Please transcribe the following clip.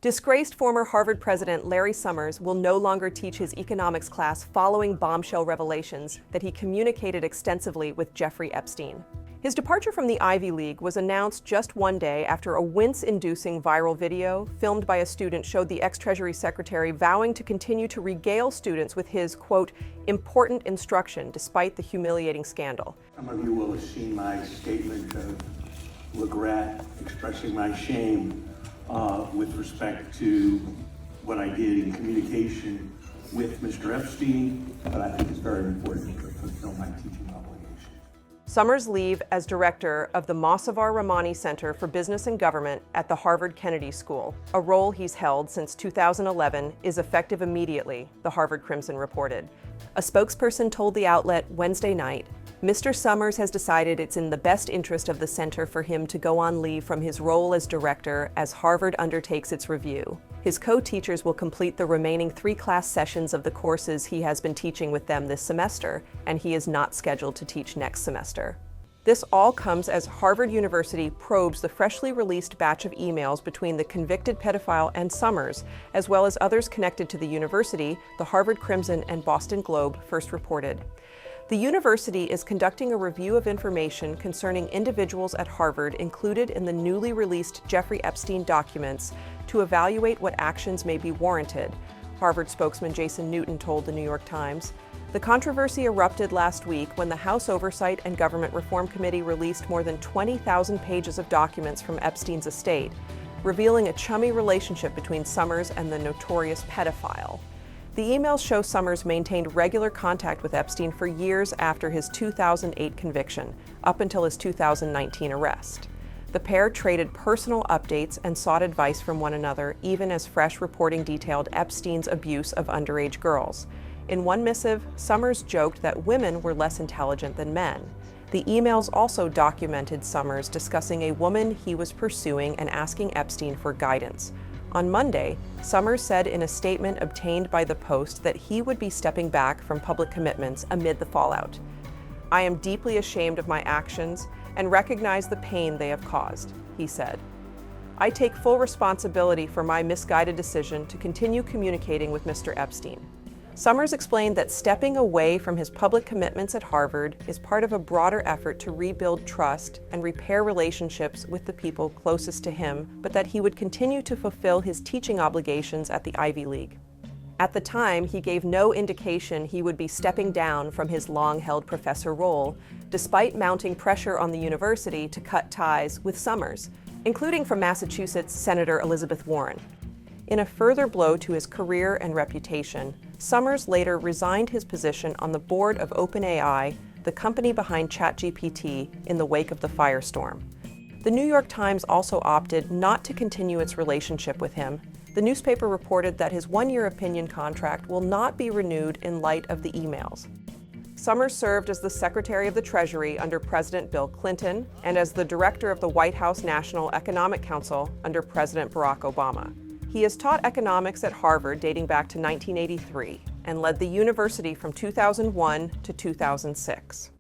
Disgraced former Harvard president Larry Summers will no longer teach his economics class following bombshell revelations that he communicated extensively with Jeffrey Epstein. His departure from the Ivy League was announced just one day after a wince-inducing viral video filmed by a student showed the ex-Treasury secretary vowing to continue to regale students with his, quote, important instruction despite the humiliating scandal. Some of you will have seen my statement of regret, expressing my shame with respect to what I did in communication with Mr. Epstein, but I think it's very important to fulfill my teaching obligations. Summers' leave as director of the Mossavar Rahmani Center for Business and Government at the Harvard Kennedy School, a role he's held since 2011, is effective immediately, the Harvard Crimson reported. A spokesperson told the outlet Wednesday night, Mr. Summers has decided it's in the best interest of the center for him to go on leave from his role as director as Harvard undertakes its review. His co-teachers will complete the remaining 3 class sessions of the courses he has been teaching with them this semester, and he is not scheduled to teach next semester. This all comes as Harvard University probes the freshly released batch of emails between the convicted pedophile and Summers, as well as others connected to the university, the Harvard Crimson and Boston Globe first reported. The university is conducting a review of information concerning individuals at Harvard included in the newly released Jeffrey Epstein documents to evaluate what actions may be warranted, Harvard spokesman Jason Newton told the New York Times. The controversy erupted last week when the House Oversight and Government Reform Committee released more than 20,000 pages of documents from Epstein's estate, revealing a chummy relationship between Summers and the notorious pedophile. The emails show Summers maintained regular contact with Epstein for years after his 2008 conviction, up until his 2019 arrest. The pair traded personal updates and sought advice from one another, even as fresh reporting detailed Epstein's abuse of underage girls. In one missive, Summers joked that women were less intelligent than men. The emails also documented Summers discussing a woman he was pursuing and asking Epstein for guidance. On Monday, Summers said in a statement obtained by the Post that he would be stepping back from public commitments amid the fallout. I am deeply ashamed of my actions and recognize the pain they have caused, he said. I take full responsibility for my misguided decision to continue communicating with Mr. Epstein. Summers explained that stepping away from his public commitments at Harvard is part of a broader effort to rebuild trust and repair relationships with the people closest to him, but that he would continue to fulfill his teaching obligations at the Ivy League. At the time, he gave no indication he would be stepping down from his long-held professor role, despite mounting pressure on the university to cut ties with Summers, including from Massachusetts Senator Elizabeth Warren. In a further blow to his career and reputation, Summers later resigned his position on the board of OpenAI, the company behind ChatGPT, in the wake of the firestorm. The New York Times also opted not to continue its relationship with him. The newspaper reported that his 1-year opinion contract will not be renewed in light of the emails. Summers served as the Secretary of the Treasury under President Bill Clinton and as the Director of the White House National Economic Council under President Barack Obama. He has taught economics at Harvard dating back to 1983 and led the university from 2001 to 2006.